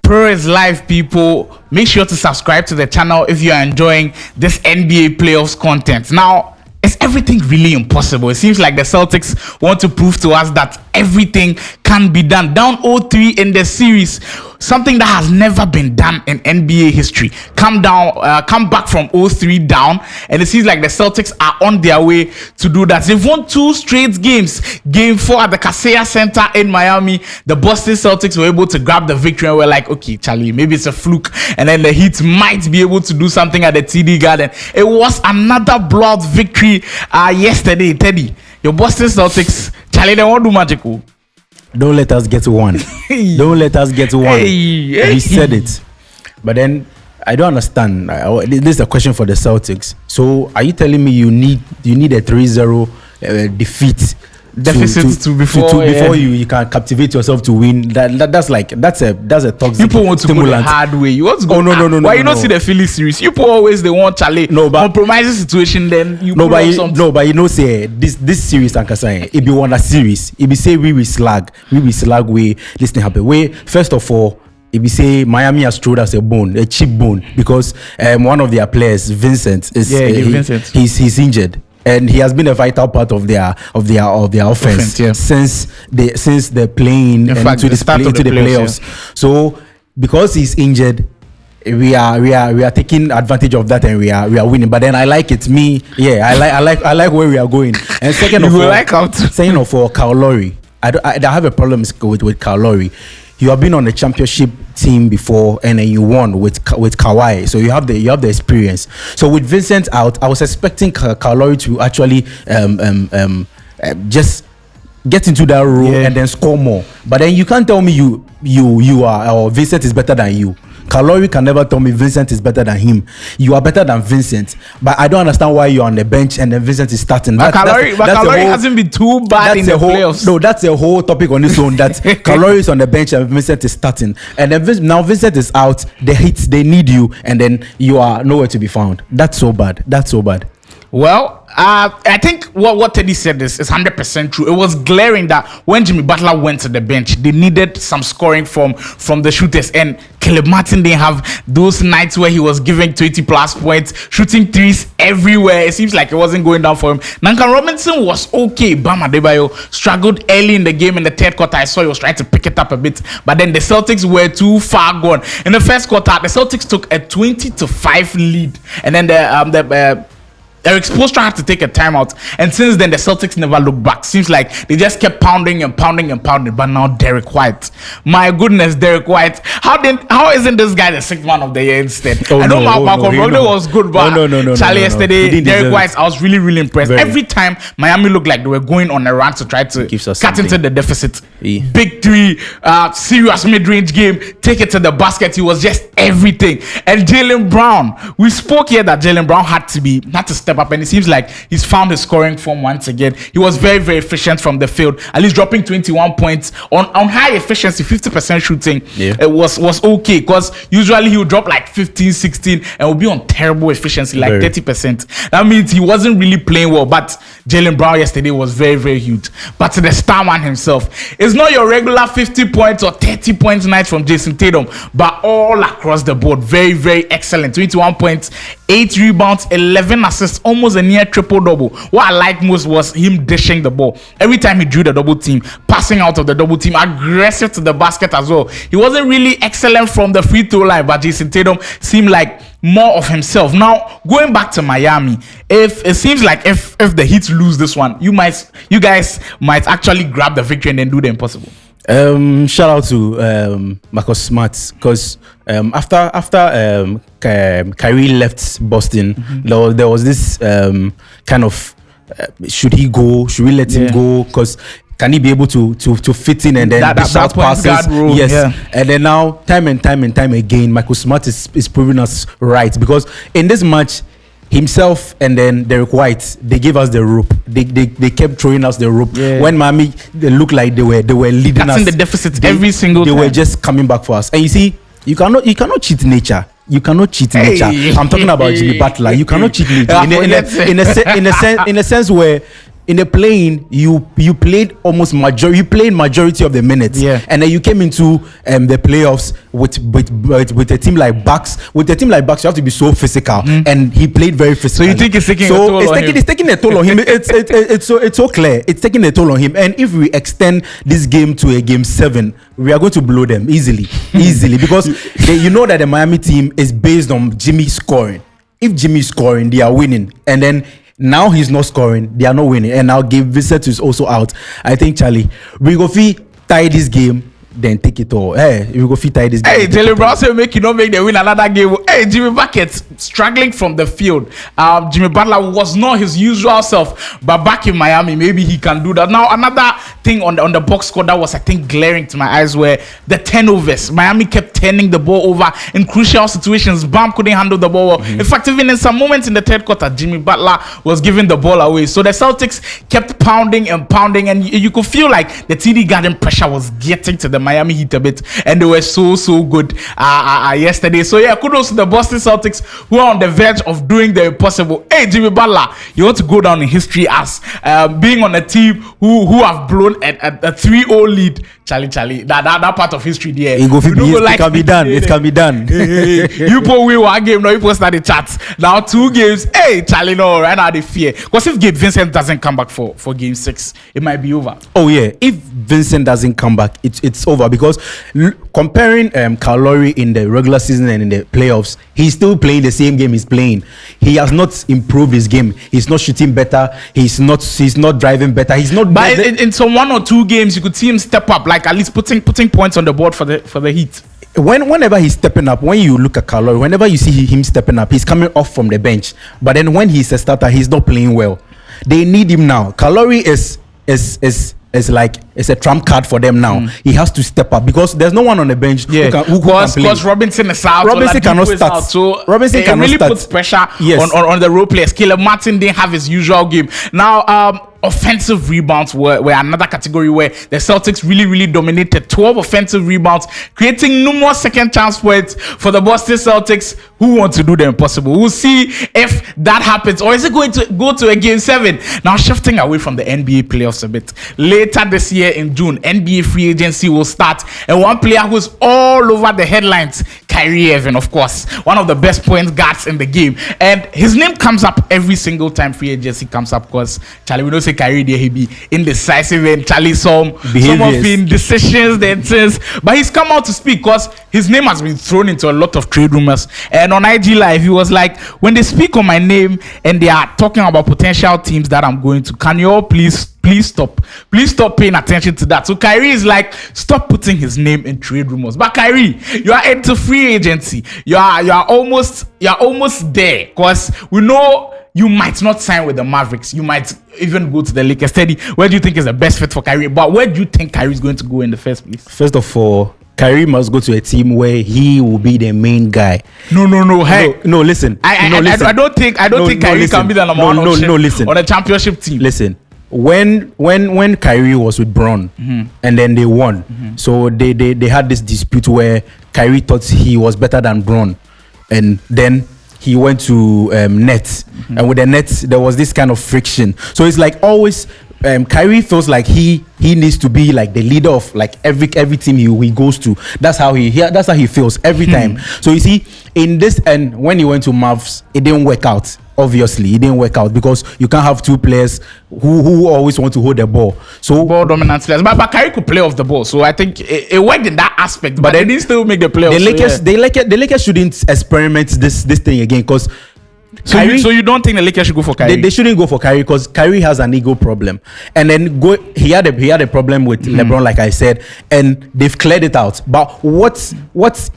Prrrr is live, people. Make sure to subscribe to the channel if you are enjoying this NBA playoffs content. Now, is everything really impossible? It seems like the Celtics want to prove to us that everything can be done. Down 0-3 in the series, something that has never been done in NBA history. Come back from 0-3 down, and it seems like the Celtics are on their way to do that. They've won 2 straight games. Game 4 at the Kaseya Center in Miami, the Boston Celtics were able to grab the victory, and we're like, okay, Charlie, maybe it's a fluke, and then the Heat might be able to do something at the TD Garden. It was another blowout victory yesterday. Teddy, your Boston Celtics, Charlie, they won't do magical. Don't let us get one. Don't let us get one. He said it. But then I don't understand. This is a question for the Celtics. So are you telling me you need a 3-0 defeat before you can captivate yourself to win? That's a toxic. People want to go the hard way. You want to go? No. Why you not see the Philly series? People always they want Charlie. No, but compromising situation. Then you but you know say this series and Kasai. If you want a series, if you say we will slag way this thing happen. Way first of all, if you say Miami has thrown us a cheap bone, because one of their players, Vincent, he's injured. And he has been a vital part of their offense since they're playing into the playoffs. Yeah. So because he's injured, we are taking advantage of that, and we are winning. But then I like it. I like where we are going. And second of all, Kyle Lowry. I have a problem with Kyle Lowry. You have been on a championship team before, and then you won with Kawhi, so you have the experience. So with Vincent out, I was expecting Kyle Lowry to actually just get into that role and then score more. But then you can't tell me you are, or Vincent is better than you. Kyle Lowry can never tell me Vincent is better than him. You are better than Vincent, but I don't understand why you're on the bench and then Vincent is starting. But Kyle Lowry hasn't been too bad in the playoffs. No, that's a whole topic on its own. That Kyle Lowry is on the bench and Vincent is starting, and then now Vincent is out. The Heat, they need you, and then you are nowhere to be found. That's so bad. Well, I think what Teddy said is 100% true. It was glaring that when Jimmy Butler went to the bench, they needed some scoring from the shooters, and Caleb Martin didn't have those nights where he was giving 20+ points, shooting threes everywhere. It seems like it wasn't going down for him. Duncan Robinson was okay. Bam Adebayo struggled early in the game in the third quarter. I saw he was trying to pick it up a bit, but then the Celtics were too far gone. In the first quarter, the Celtics took a 20-5 lead, and then Eric Spoelstra had to take a timeout, and since then the Celtics never looked back. Seems like they just kept pounding. But now Derek White, my goodness, Derek White, how isn't this guy the 6th man of the year instead? I know Malcolm Brogdon was good, but Charlie yesterday, Derek White, I was really impressed. Every time Miami looked like they were going on a run to try to cut into the deficit. Big 3, serious mid-range game, take it to the basket. He was just everything. And Jaylen Brown, we spoke here that Jaylen Brown had to step up, and it seems like he's found his scoring form once again. He was very efficient from the field, at least dropping 21 points on high efficiency, 50% shooting. It was okay, because usually he would drop like 15-16 and would be on terrible efficiency, like 30%. That means he wasn't really playing well. But Jaylen Brown yesterday was very huge. But to the star man himself, it's not your regular 50 points or 30 points night from Jason Tatum, but all across the board, very excellent. 21 points, 8 rebounds, 11 assists, almost a near triple-double. What I like most was him dishing the ball. Every time he drew the double team, passing out of the double team, aggressive to the basket as well. He wasn't really excellent from the free throw line, but Jason Tatum seemed like more of himself. Now, going back to Miami, if it seems like if the Heat lose this one, you guys might actually grab the victory and then do the impossible. Shout out to Marcus Smart, because after Kyrie left Boston, there was this kind of should he go? Should we let him go? Because can he be able to fit in and then dish out passes? Yes. And then now, time and time again, Michael Smart is proving us right, because in this match, himself and then Derek White, they gave us the rope. They kept throwing us the rope. When Miami, they looked like they were leading us. That's in the deficit every single time. They were just coming back for us. And you see, you cannot cheat nature. You cannot cheat nature. I'm talking about Jimmy Butler. You cannot cheat nature in a sense where in the playing, you played almost majority of the minutes, and then you came into the playoffs with a team like Bucks. With a team like Bucks, you have to be so physical, and he played very physical. So you think it's taking a toll on him? It's taking a toll on him. It's so clear. It's taking a toll on him. And if we extend this game to a game 7, we are going to blow them easily, because you know that the Miami team is based on Jimmy scoring. If Jimmy is scoring, they are winning, and then now he's not scoring, they are not winning, and now Gabe Vincent is also out. I think, Charlie, we go tie this game, then take it all. Hey, we go tie this game. Hey, Jalen Brown say make you not make them win another game. Hey, Jimmy Bucket struggling from the field. Jimmy Butler was not his usual self, but back in Miami, maybe he can do that. Now, another thing on the box score that was, I think, glaring to my eyes were the turnovers. Miami kept turning the ball over in crucial situations. Bam couldn't handle the ball well. In fact, even in some moments in the third quarter, Jimmy Butler was giving the ball away. So the Celtics kept pounding, and you could feel like the TD Garden pressure was getting to the Miami Heat a bit, and they were so good yesterday. So yeah, kudos to the Boston Celtics, who are on the verge of doing the impossible. Hey, Jimmy Butler, you want to go down in history as being on a team who have blown a 3-0 lead. Charlie, that part of history there. It can be done. You put win one game, now you post that the chat. Now 2 games. Hey, Charlie, no, right now they fear. Because if Gabe Vincent doesn't come back for game 6, it might be over. Oh yeah, if Vincent doesn't come back, it's over, because comparing Kyrie in the regular season and in the playoffs, he's still playing the same game he's playing. He has not improved his game. He's not shooting better. He's not driving better. He's not. But in some 1 or 2 games, you could see him step up, like at least putting points on the board for the Heat. Whenever he's stepping up, when you look at Kyrie, whenever you see him stepping up, he's coming off from the bench. But then when he's a starter, he's not playing well. They need him now. Kyrie is like it's a trump card for them now. He has to step up, because there's no one on the bench who can play. Because Robinson is out. Robinson cannot start. Out, so Robinson cannot really start. puts pressure on the role players. Caleb Martin didn't have his usual game. Now, offensive rebounds were another category where the Celtics really dominated. 12 offensive rebounds, creating numerous second chance points for the Boston Celtics, who want to do the impossible. We'll see if that happens, or is it going to go to a game 7? Now, shifting away from the NBA playoffs a bit, later this year in June, NBA free agency will start, and one player who's all over the headlines, Kyrie Irving, of course, one of the best point guards in the game, and his name comes up every single time free agency comes up, because Charlie, we don't say Kyrie there, he be indecisive, and Charlie some of the decisions that says, but he's come out to speak, because his name has been thrown into a lot of trade rumors. And on IG Live, he was like, when they speak on my name and they are talking about potential teams that I'm going to, can you all please stop paying attention to that? So Kyrie is like, stop putting his name in trade rumors. But Kyrie, you are into free agency. You are almost there, because we know you might not sign with the Mavericks. You might even go to the Lakers. Teddy, where do you think is the best fit for Kyrie? But where do you think Kyrie is going to go in the first place? First of all, Kyrie must go to a team where he will be the main guy. No. Hey, no. Listen. I don't think Kyrie can be the number one option on a championship team. Listen. When Kyrie was with Bron, and then they won, so they had this dispute where Kyrie thought he was better than Bron, and then he went to Nets, and with the Nets there was this kind of friction. So it's like always, Kyrie feels like he needs to be like the leader of like every team he goes to. That's how he feels every time. So you see, in this, and when he went to Mavs, it didn't work out. Obviously, it didn't work out, because you can't have 2 players who always want to hold the ball. So ball dominant players, but Kyrie could play off the ball. So I think it worked in that aspect. But they didn't still make the playoffs. The Lakers shouldn't experiment this thing again, because So you don't think the Lakers should go for Kyrie? They shouldn't go for Kyrie, because Kyrie has an ego problem, and then he had a problem with LeBron, like I said, and they've cleared it out. But what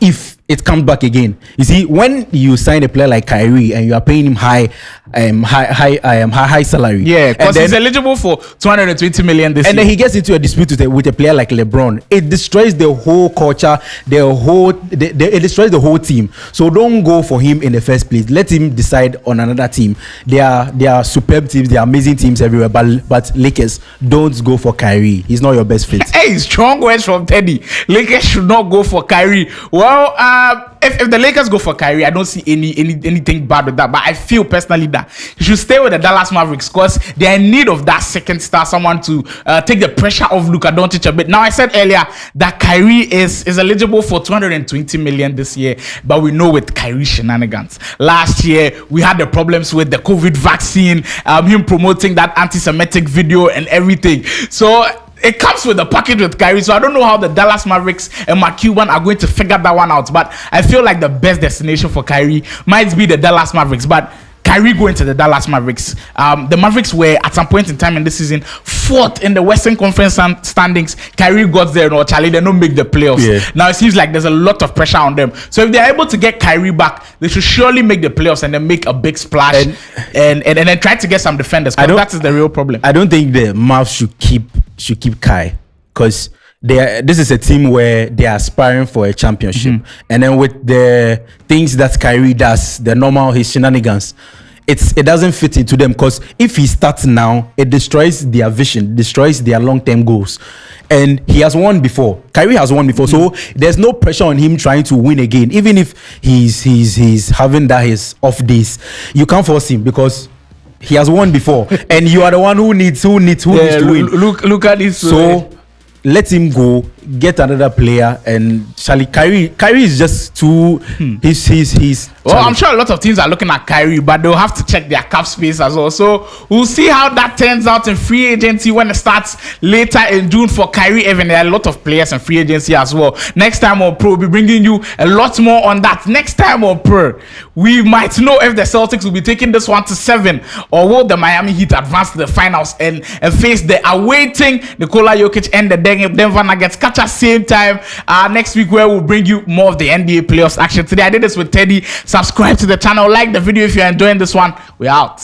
if it comes back again? You see, when you sign a player like Kyrie and you are paying him high salary, because he's eligible for 220 million this year, and then he gets into a dispute with a player like LeBron, it destroys the whole culture, it destroys the whole team. So don't go for him in the first place. Let him decide on another team. They are superb teams, they are amazing teams everywhere, but Lakers, don't go for Kyrie. He's not your best fit. Hey, strong words from Teddy. Lakers should not go for Kyrie. Well, if the Lakers go for Kyrie, I don't see anything bad with that. But I feel personally that he should stay with the Dallas Mavericks because they are in need of that second star, someone to take the pressure off Luka Doncic a bit. Now, I said earlier that Kyrie is eligible for 220 million this year, but we know with Kyrie shenanigans. Last year, we had the problems with the COVID vaccine, him promoting that anti-Semitic video and everything. So it comes with a package with Kyrie, so I don't know how the Dallas Mavericks and Mark Cuban are going to figure that one out. But I feel like the best destination for Kyrie might be the Dallas Mavericks. But Kyrie going to the Dallas Mavericks. The Mavericks were at some point in time in this season fourth in the Western Conference standings. Kyrie got there, no Charlie, they don't make the playoffs. Yeah. Now it seems like there's a lot of pressure on them. So if they're able to get Kyrie back, they should surely make the playoffs and then make a big splash and then try to get some defenders. Because that is the real problem. I don't think the Mavs should keep Kai because this is a team where they are aspiring for a championship, and then with the things that Kyrie does, the normal his shenanigans, it doesn't fit into them because if he starts now, it destroys their vision, destroys their long-term goals. And he has won before. Kyrie has won before, so there's no pressure on him trying to win again. Even if he's having his off days, you can't force him because he has won before, and you are the one who needs to win. Look at this. So let him go, get another player, and Kyrie is just too. He's. Well, I'm sure a lot of teams are looking at Kyrie, but they'll have to check their cap space as well. So we'll see how that turns out in free agency when it starts later in June for Kyrie. Even there are a lot of players in free agency as well. Next time on Pro, we'll be bringing you a lot more on that. Next time on Pro, we might know if the Celtics will be taking this one to 7 or will the Miami Heat advance to the finals and face the awaiting Nikola Jokic and the Denver Nuggets. Catch us same time next week where we'll bring you more of the NBA playoffs action. Today I did this with Teddy. Subscribe to the channel, like the video if you're enjoying this one. We're out.